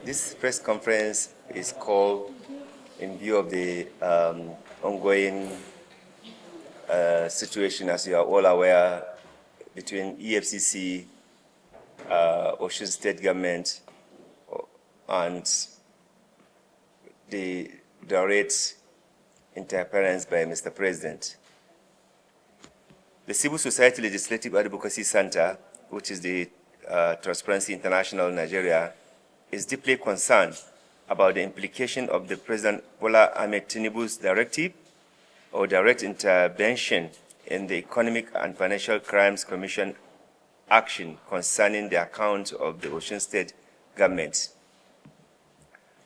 This press conference is called in view of the ongoing situation, as you are all aware, between EFCC, Osun State government, and the direct interference by Mr. President. The Civil Society Legislative Advocacy Center, which is the Transparency International Nigeria, is deeply concerned about the implication of the President Bola Tinubu's directive or direct intervention in the Economic and Financial Crimes Commission action concerning the account of the Osun State government.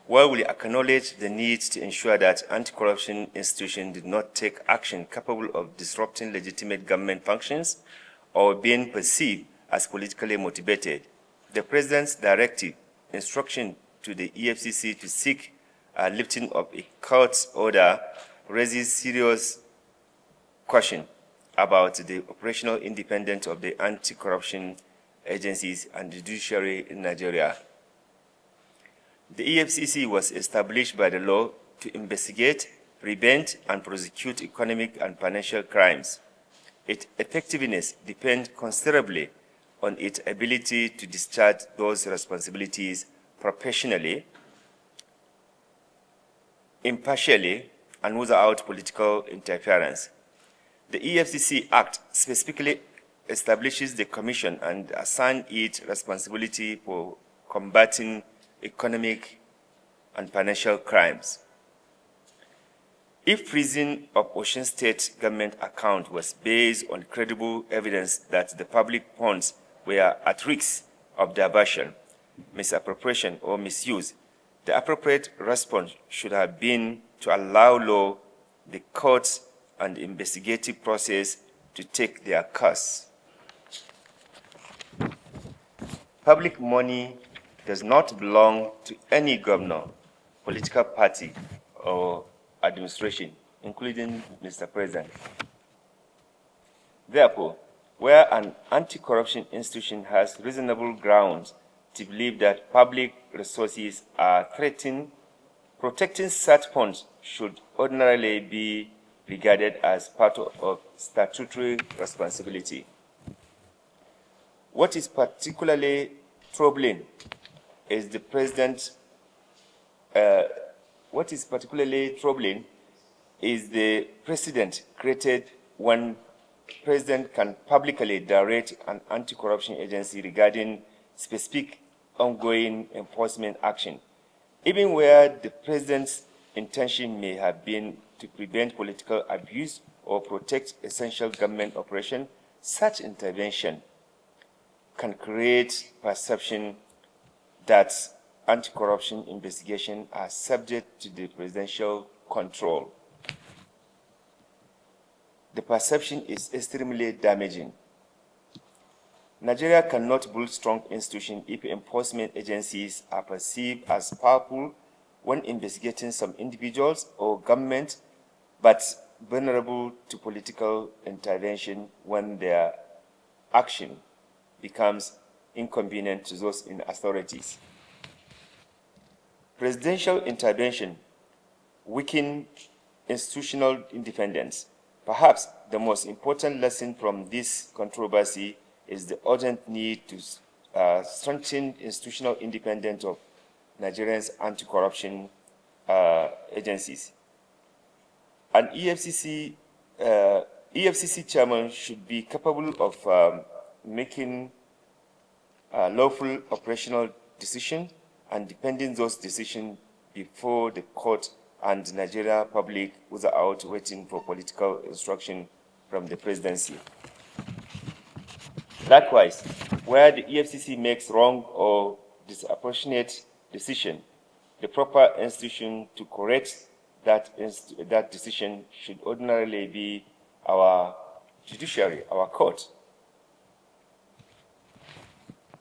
While we acknowledge the need to ensure that anti-corruption institutions did not take action capable of disrupting legitimate government functions or being perceived as politically motivated, the President's directive instruction to the EFCC to seek lifting of a court order raises serious question about the operational independence of the anti-corruption agencies and the judiciary in Nigeria. The EFCC was established by the law to investigate, prevent, and prosecute economic and financial crimes. Its effectiveness depends considerably on its ability to discharge those responsibilities professionally, impartially, and without political interference. The EFCC Act specifically establishes the Commission and assigns it responsibility for combating economic and financial crimes. If freezing of Osun State government account was based on credible evidence that the public funds were at risk of diversion, misappropriation, or misuse, the appropriate response should have been to allow the courts and the investigative process to take their course. Public money does not belong to any governor, political party, or administration, including Mr. President. Therefore, where an anti-corruption institution has reasonable grounds to believe that public resources are threatened, protecting such funds should ordinarily be regarded as part of statutory responsibility. What is particularly troubling is the President created when President can publicly direct an anti-corruption agency regarding specific ongoing enforcement action, even where the President's intention may have been to prevent political abuse or protect essential government operation. Such intervention can create perception that anti-corruption investigations are subject to the presidential control. The perception is extremely damaging. Nigeria cannot build strong institutions if enforcement agencies are perceived as powerful when investigating some individuals or government, but vulnerable to political intervention when their action becomes inconvenient to those in authorities. Presidential intervention weakens institutional independence. Perhaps the most important lesson from this controversy is the urgent need to strengthen institutional independence of Nigeria's anti-corruption agencies. An EFCC chairman should be capable of making lawful operational decisions and defending those decisions before the court and the Nigeria public without waiting for political instruction from the presidency. Likewise, where the EFCC makes wrong or disproportionate decision, the proper institution to correct that decision should ordinarily be our judiciary, our court.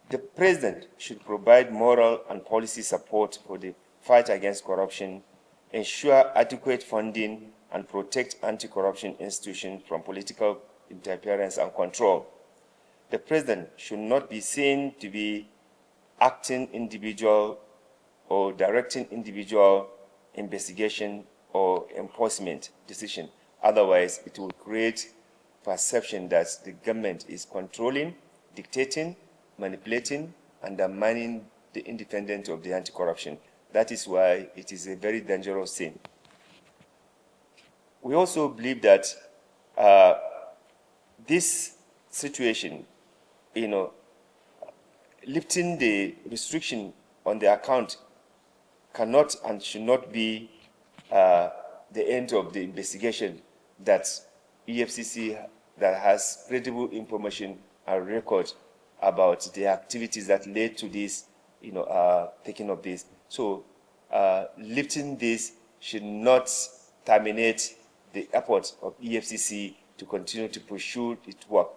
The President should provide moral and policy support for the fight against corruption, ensure adequate funding, and protect anti-corruption institutions from political interference and control. The President should not be seen to be acting individual or directing individual investigation or enforcement decision. Otherwise, it will create perception that the government is controlling, dictating, manipulating, undermining the independence of the anti-corruption. That is why it is a very dangerous thing. We also believe that this situation, lifting the restriction on the account cannot and should not be the end of the investigation that EFCC that has credible information and record about the activities that led to this, taking of this. So lifting this should not terminate the efforts of EFCC to continue to pursue its work.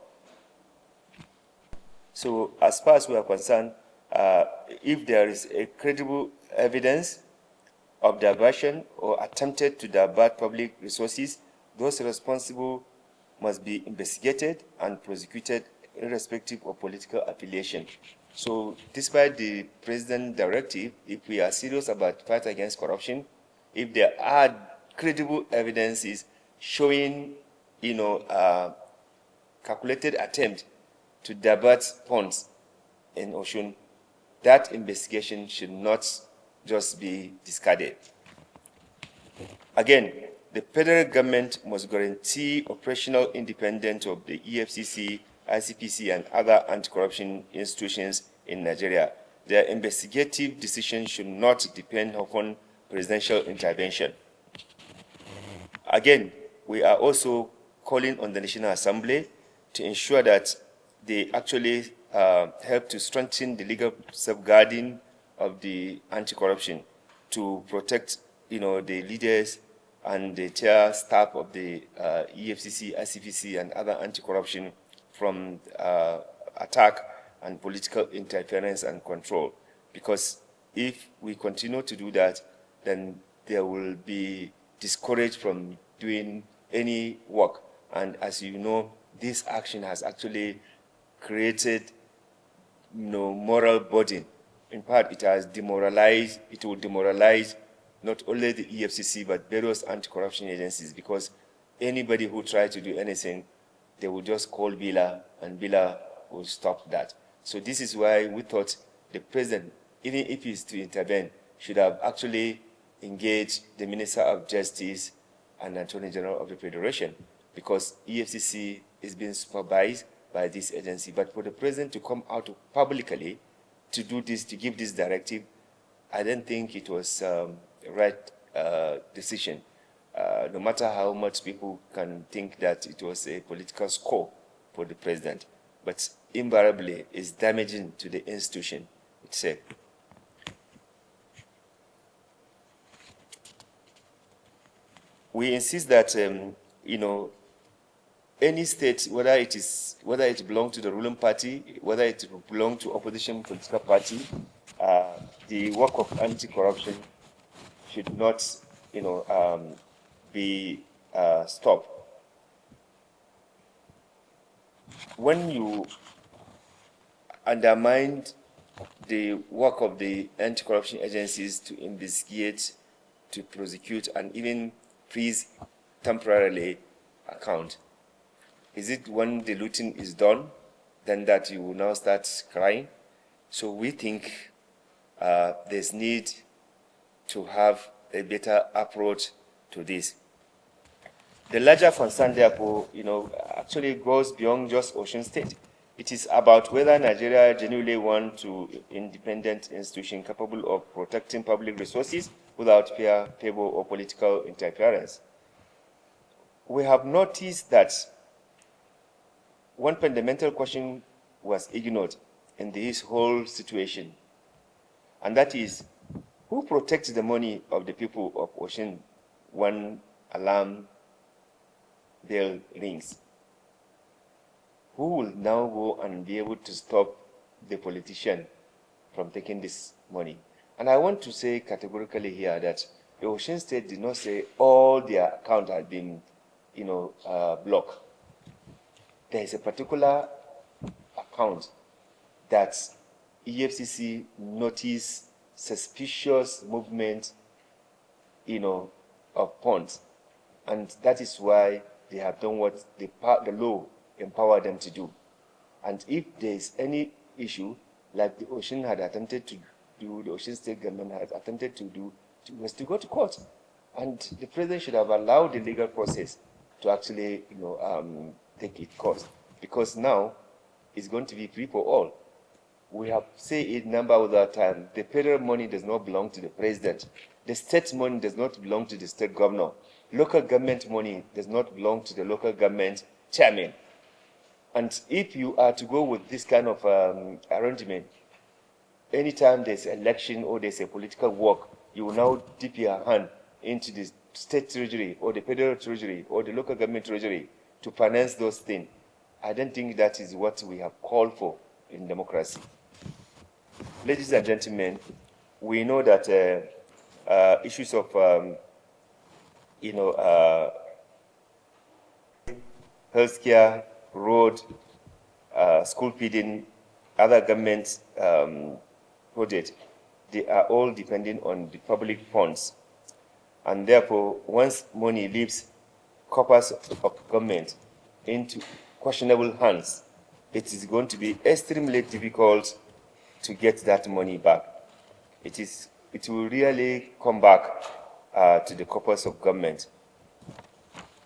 So as far as we are concerned, if there is a credible evidence of diversion or attempted to divert public resources, those responsible must be investigated and prosecuted irrespective of political affiliation. So despite the President Directive, if we are serious about fight against corruption, if there are credible evidences showing, calculated attempt to divert funds in Osun, that investigation should not just be discarded. Again, the federal government must guarantee operational independence of the EFCC, ICPC, and other anti-corruption institutions in Nigeria. Their investigative decisions should not depend upon presidential intervention. Again, we are also calling on the National Assembly to ensure that they actually help to strengthen the legal safeguarding of the anti-corruption to protect, the leaders and the tier staff of the EFCC, ICPC, and other anti-corruption from attack and political interference and control. Because if we continue to do that, then they will be discouraged from doing any work. And as you know, this action has actually created moral burden. In fact, it will demoralize not only the EFCC, but various anti-corruption agencies, because anybody who tries to do anything, they will just call Bila, and Bila will stop that. So this is why we thought the president, even if he's to intervene, should have actually engaged the Minister of Justice and Attorney General of the Federation, because EFCC is being supervised by this agency. But for the president to come out publicly to do this, to give this directive, I don't think it was a right decision. No matter how much people can think that it was a political score for the president, but invariably it's damaging to the institution itself. We insist that any state, whether it belongs to the ruling party, whether it belongs to opposition political party, the work of anti-corruption should not, be stopped. When you undermine the work of the anti-corruption agencies to investigate, to prosecute, and even freeze temporarily account, is it when the looting is done, then that you will now start crying? So we think there's need to have a better approach to this. The larger concern, therefore, actually goes beyond just Osun State. It is about whether Nigeria genuinely wants to independent institution capable of protecting public resources without fear, favor, or political interference. We have noticed that one fundamental question was ignored in this whole situation, and that is, who protects the money of the people of Osun when alarm bell rings? Who will now go and be able to stop the politician from taking this money? And I want to say categorically here that the Osun State did not say all their accounts had been, blocked. There is a particular account that EFCC noticed suspicious movement, of funds. And that is why they have done what the law empowered them to do. And if there is any issue, like the Osun had attempted to do, the Osun state government had attempted to do, was to go to court. And the president should have allowed the legal process to actually, take its course. Because now it's going to be free for all. We have said it number of that time. The federal money does not belong to the president. The state money does not belong to the state governor. Local government money does not belong to the local government chairman. And if you are to go with this kind of arrangement, anytime there's an election or there's a political work, you will now dip your hand into the state treasury or the federal treasury or the local government treasury to finance those things. I don't think that is what we have called for in democracy. Ladies and gentlemen, we know that issues of, healthcare, road, school feeding, other government projects, they are all depending on the public funds. And therefore, once money leaves coffers of government into questionable hands, it is going to be extremely difficult to get that money back. It will really come back to the coffers of government.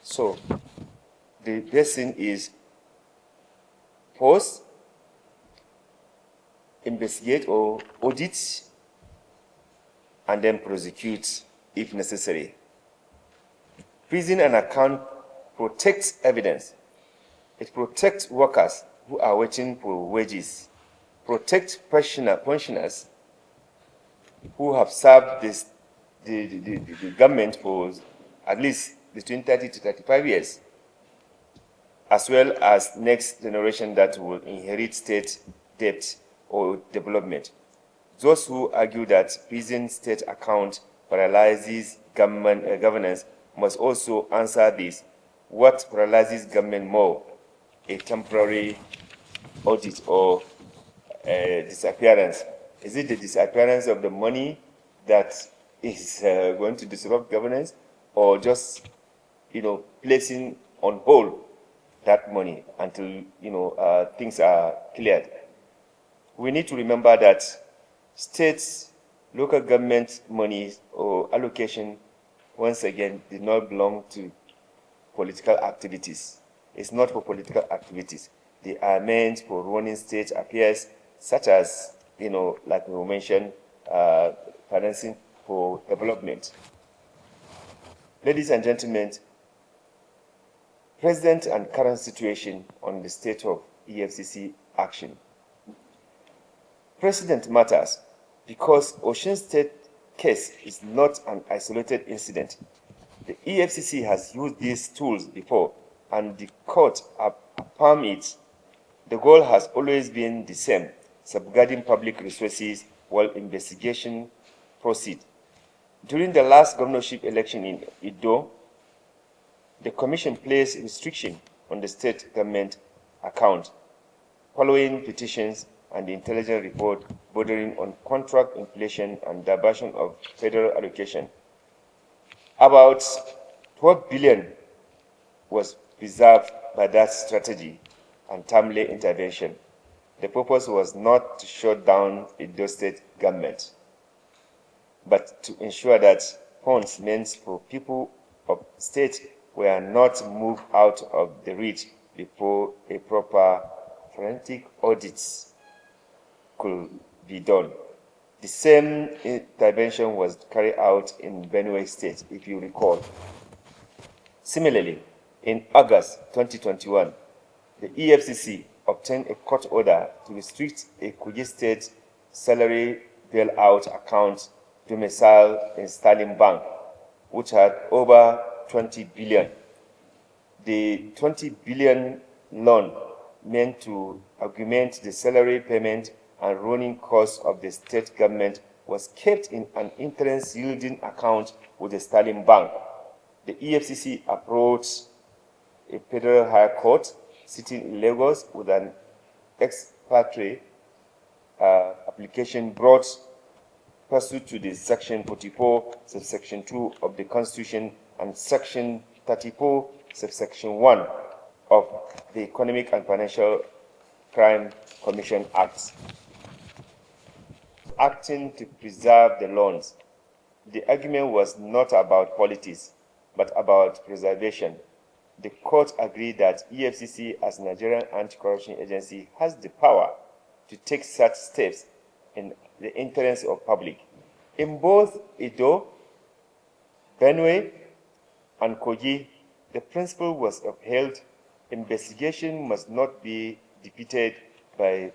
So the best thing is pause, investigate or audit, and then prosecute if necessary. Freezing an account protects evidence. It protects workers who are waiting for wages, protects pensioners who have served the government for at least between 30 to 35 years, as well as next generation that will inherit state debt or development. Those who argue that freezing state account paralyzes governance must also answer this. What paralyzes government more? A temporary audit or disappearance? Is it the disappearance of the money that is going to disrupt governance, or just, placing on hold that money until, things are cleared? We need to remember that states, local government money or allocation, once again, did not belong to political activities. It's not for political activities. They are meant for running state affairs, such as, like we mentioned, financing for development. Ladies and gentlemen, present and current situation on the state of EFCC action. Precedent matters because Osun State case is not an isolated incident. The EFCC has used these tools before, and the court affirmed it. The goal has always been the same: safeguarding public resources while investigation proceeds. During the last governorship election in Edo, the commission placed restriction on the state government account, following petitions and the intelligence report bordering on contract inflation and diversion of federal allocation. About 12 billion was preserved by that strategy and timely intervention. The purpose was not to shut down the state government, but to ensure that funds meant for people of state were not moved out of the reach before a proper forensic audit could be done. The same intervention was carried out in Benue State, if you recall. Similarly, in August 2021, the EFCC obtained a court order to restrict a Kogi State salary bailout account domiciled in Sterling Bank, which had over 20 billion. The 20 billion loan meant to augment the salary payment and running costs of the state government was kept in an interest-yielding account with the Sterling Bank. The EFCC approached a federal high court sitting in Lagos with an ex parte application brought pursuant to the Section 44, subsection 2 of the Constitution and Section 34, subsection 1 of the Economic and Financial Crime Commission Act. Acting to preserve the laws. The argument was not about politics, but about preservation. The court agreed that EFCC, as Nigerian anti-corruption agency, has the power to take such steps in the interest of public. In both Edo, Benue, and Kogi, the principle was upheld. Investigation must not be defeated by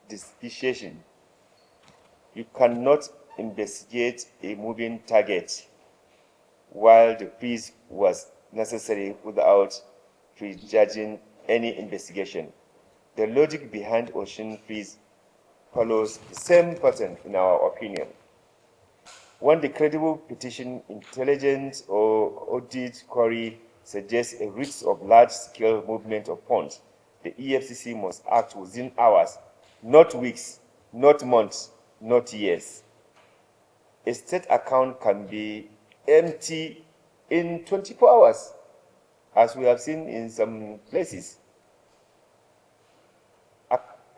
suspicion. You cannot investigate a moving target while the freeze was necessary without prejudging any investigation. The logic behind Osun freeze follows the same pattern in our opinion. When the credible petition, intelligence, or audit query suggests a risk of large-scale movement of funds, the EFCC must act within hours, not weeks, not months, not years. A state account can be empty in 24 hours, as we have seen in some places.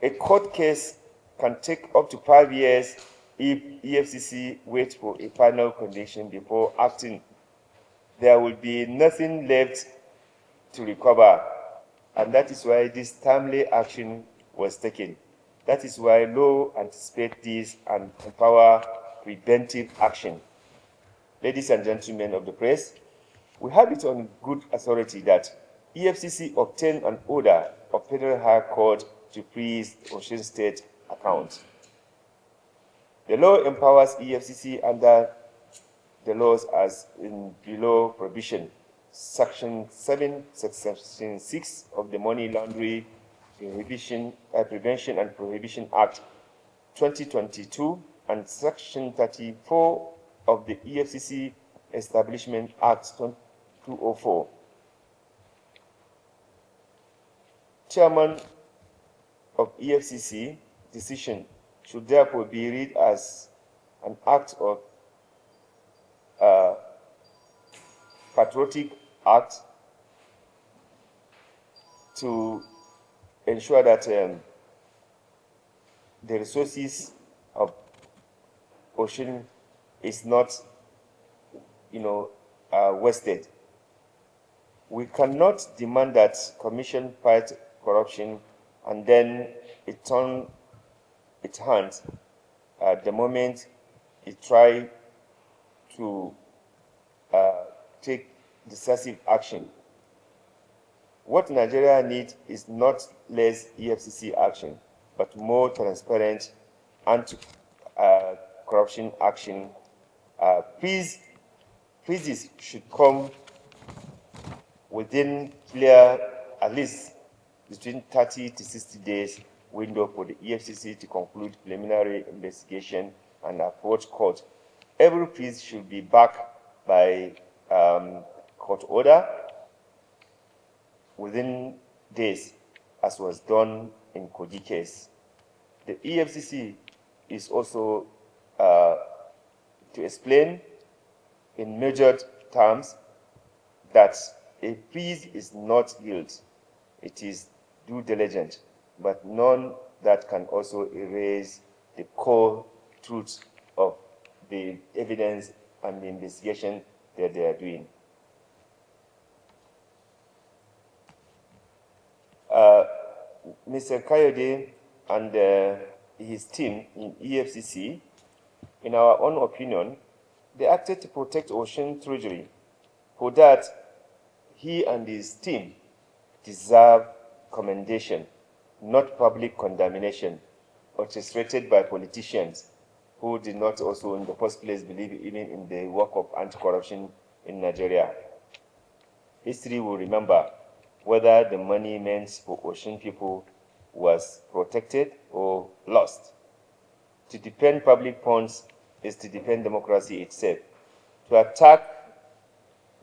A court case can take up to 5 years if EFCC waits for a final conviction before acting. There will be nothing left to recover, and that is why this timely action was taken. That is why law anticipates this and empower preventive action. Ladies and gentlemen of the press, we have it on good authority that EFCC obtained an order of Federal High Court to freeze Osun State account. The law empowers EFCC under the laws as in below provision. Section 7, Section 6 of the Money Laundering Prevention and Prohibition Act 2022 and Section 34 of the EFCC Establishment Act 2004. Chairman of EFCC decision should therefore be read as an act of patriotic act to ensure that the resources of Osun is not, wasted. We cannot demand that Commission fight corruption and then it turn its hands at the moment it try to take decisive action. What Nigeria needs is not less EFCC action, but more transparent anti-corruption action. Freezes should come within clear, at least between 30 to 60 days window for the EFCC to conclude preliminary investigation and approach court. Every freeze should be backed by court order within days, as was done in Kogi case. The EFCC is also to explain in measured terms that a freeze is not guilt. It is due diligence, but none that can also erase the core truth of the evidence and the investigation that they are doing. Mr. Kayode and his team in EFCC, in our own opinion, they acted to protect Osun Treasury. For that, he and his team deserve commendation, not public condemnation, orchestrated by politicians who did not also in the first place believe even in the work of anti-corruption in Nigeria. History will remember whether the money meant for Osun people was protected or lost. To defend public funds is to defend democracy itself. To attack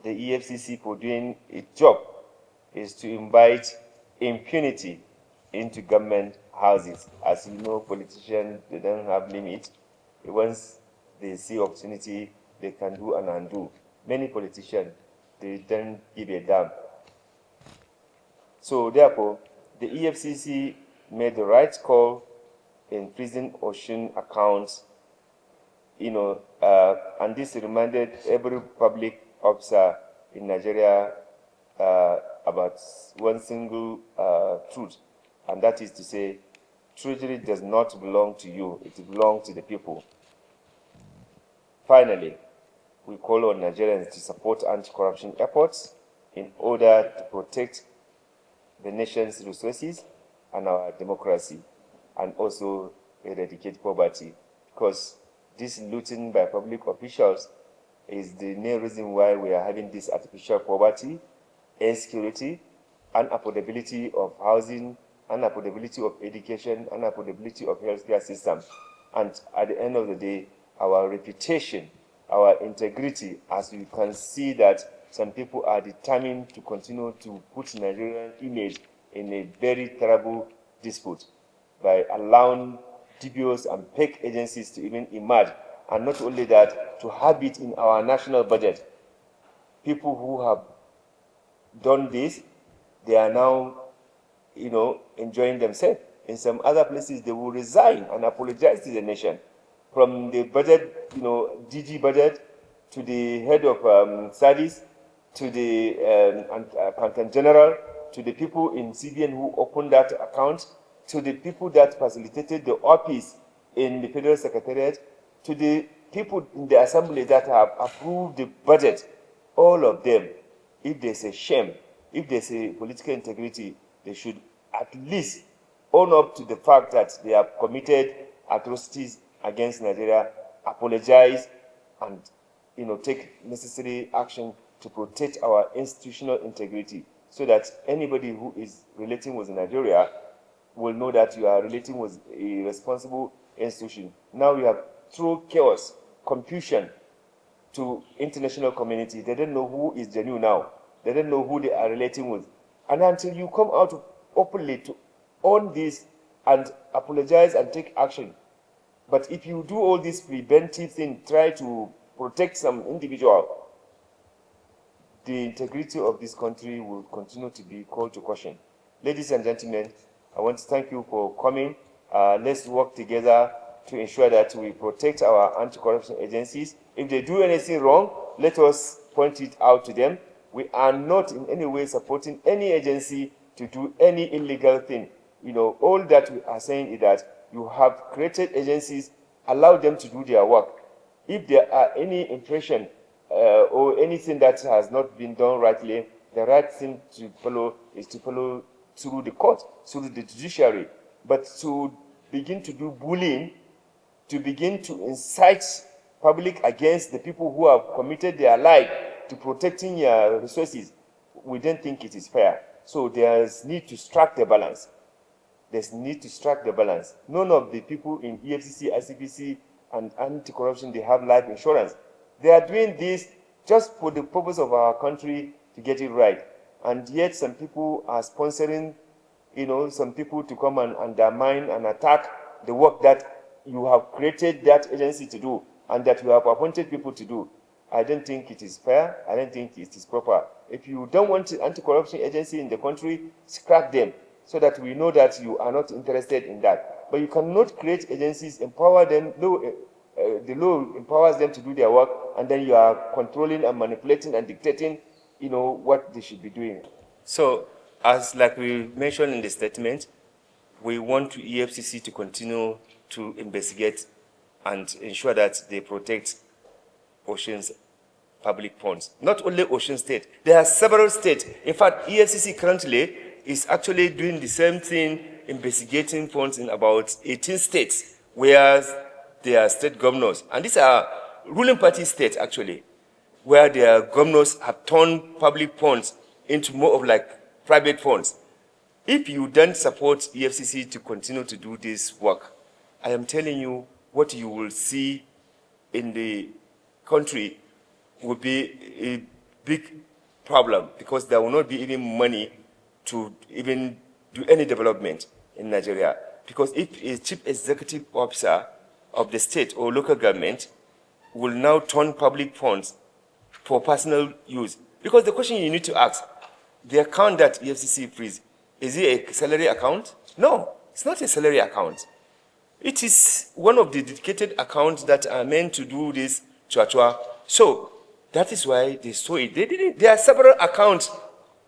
the EFCC for doing its job is to invite impunity into government houses. As you know, politicians, they don't have limit. once they see opportunity, they can do and undo. Many politicians, they don't give a damn. So therefore, the EFCC made the right call in freezing Osun accounts, and this reminded every public officer in Nigeria about one single truth, and that is to say, treasury does not belong to you, it belongs to the people. Finally, we call on Nigerians to support anti-corruption efforts in order to protect the nation's resources and our democracy, and also eradicate poverty, because this looting by public officials is the main reason why we are having this artificial poverty, insecurity, unaffordability of housing, unaffordability of education, unaffordability of healthcare system. And at the end of the day, our reputation, our integrity, as you can see that some people are determined to continue to put Nigerian image in a very terrible dispute by allowing dubious and fake agencies to even emerge. And not only that, to have it in our national budget. People who have done this, they are now, enjoying themselves. In some other places, they will resign and apologize to the nation. From the budget, DG budget, to the head of service, to the accountant general, to the people in CBN who opened that account, to the people that facilitated the office in the Federal Secretariat, to the people in the assembly that have approved the budget, all of them, if there's a shame, if there's a political integrity, they should at least own up to the fact that they have committed atrocities against Nigeria, apologize, and take necessary action to protect our institutional integrity, so that anybody who is relating with Nigeria will know that you are relating with a responsible institution. Now you have through chaos, confusion to international community. They don't know who is genuine now. They don't know who they are relating with. And until you come out openly to own this and apologize and take action. But if you do all this preventive thing, try to protect some individual, the integrity of this country will continue to be called to question. Ladies and gentlemen, I want to thank you for coming. Let's work together to ensure that we protect our anti-corruption agencies. If they do anything wrong, let us point it out to them. We are not in any way supporting any agency to do any illegal thing. All that we are saying is that you have created agencies, allow them to do their work. If there are any impression or anything that has not been done rightly, the right thing to follow is to follow through the court, through the judiciary. But to begin to do bullying, to begin to incite public against the people who have committed their life to protecting your resources, we don't think it is fair. So there's need to strike the balance. There's need to strike the balance. None of the people in EFCC, ICPC, and anti-corruption, they have life insurance. They are doing this just for the purpose of our country to get it right. And yet some people are sponsoring, some people to come and undermine and attack the work that you have created that agency to do and that you have appointed people to do. I don't think it is fair. I don't think it is proper. If you don't want an anti-corruption agency in the country, scrap them so that we know that you are not interested in that. But you cannot create agencies, empower them, the law empowers them to do their work, and then you are controlling and manipulating and dictating, what they should be doing. So, like we mentioned in the statement, we want EFCC to continue to investigate and ensure that they protect Osun's public funds. Not only Osun State, there are several states. In fact, EFCC currently is actually doing the same thing, investigating funds in about 18 states where there are state governors. And these are ruling party states, actually, where their governors have turned public funds into more of like private funds. If you don't support EFCC to continue to do this work, I am telling you what you will see in the country will be a big problem, because there will not be even money to even do any development in Nigeria. Because if a chief executive officer of the state or local government will now turn public funds for personal use. Because the question you need to ask, the account that EFCC frees, is it a salary account? No, it's not a salary account. It is one of the dedicated accounts that are meant to do this chua-chua. So that is why they saw it. There are several accounts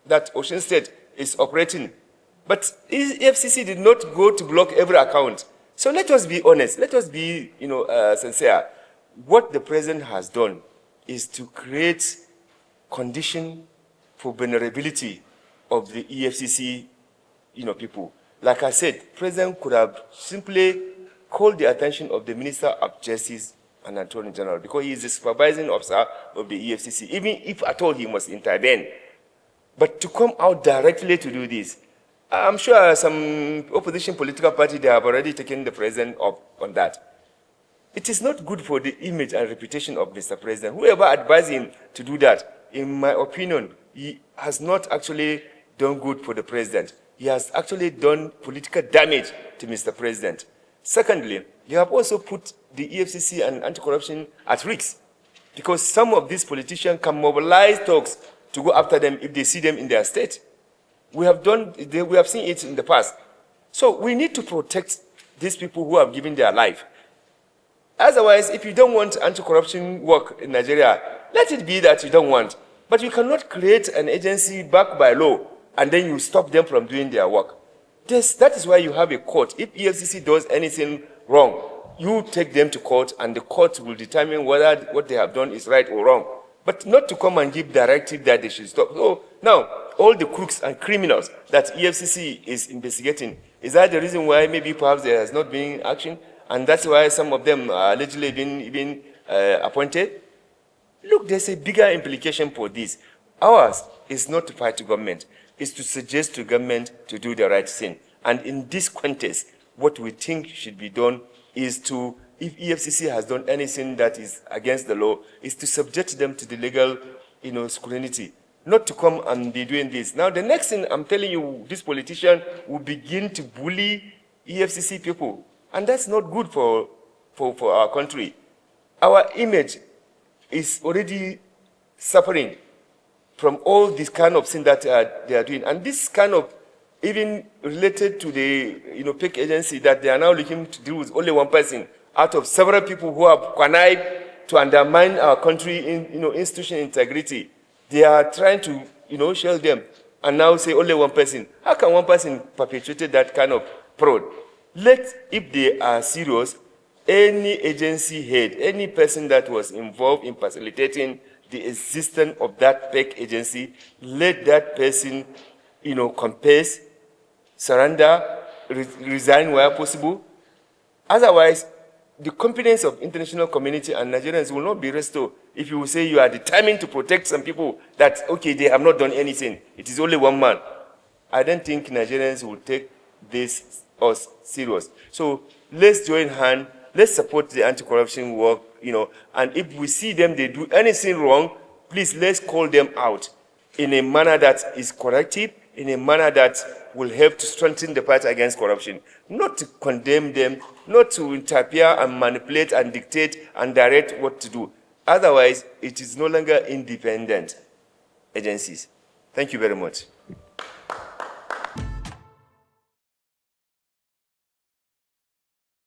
that Osun State is operating, but EFCC did not go to block every account. So let us be honest. Let us be, sincere. What the president has done is to create condition for vulnerability of the EFCC, people. Like I said, president could have simply called the attention of the Minister of Justice and Attorney General, because he is the supervising officer of the EFCC, even if at all he must intervene. But to come out directly to do this, I'm sure some opposition political party, they have already taken the president up on that. It is not good for the image and reputation of Mr. President. Whoever advised him to do that, in my opinion, he has not actually done good for the president. He has actually done political damage to Mr. President. Secondly, you have also put the EFCC and anti-corruption at risk, because some of these politicians can mobilize talks to go after them if they see them in their state. We have seen it in the past. So we need to protect these people who have given their life. Otherwise, if you don't want anti-corruption work in Nigeria, let it be that you don't want. But you cannot create an agency backed by law and then you stop them from doing their work. That is why you have a court. If EFCC does anything wrong, you take them to court and the court will determine whether what they have done is right or wrong. But not to come and give directive that they should stop. So now, all the crooks and criminals that EFCC is investigating, is that the reason why maybe perhaps there has not been action? And that's why some of them are allegedly been appointed? Look, there's a bigger implication for this. Ours is not to fight the government. It's to suggest to government to do the right thing. And in this context, what we think should be done is to, if EFCC has done anything that is against the law, is to subject them to the legal, scrutiny, not to come and be doing this. Now, the next thing I'm telling you, this politician will begin to bully EFCC people. And that's not good for our country. Our image is already suffering from all this kind of thing that they are doing. And this kind of, even related to the fake agency that they are now looking to deal with only one person out of several people who have connived to undermine our country in institutional integrity. They are trying to shell them and now say only one person. How can one person perpetrate that kind of fraud? If they are serious, any agency head, any person that was involved in facilitating the existence of that fake agency, let that person, confess, surrender, resign where possible. Otherwise, the confidence of international community and Nigerians will not be restored if you say you are determined to protect some people that, okay, they have not done anything. It is only one man. I don't think Nigerians will take this as serious. So let's join hands. Let's support the anti-corruption work, and if we see them, they do anything wrong, please let's call them out in a manner that is corrective, in a manner that will help to strengthen the fight against corruption. Not to condemn them, not to interfere and manipulate and dictate and direct what to do. Otherwise, it is no longer independent agencies. Thank you very much.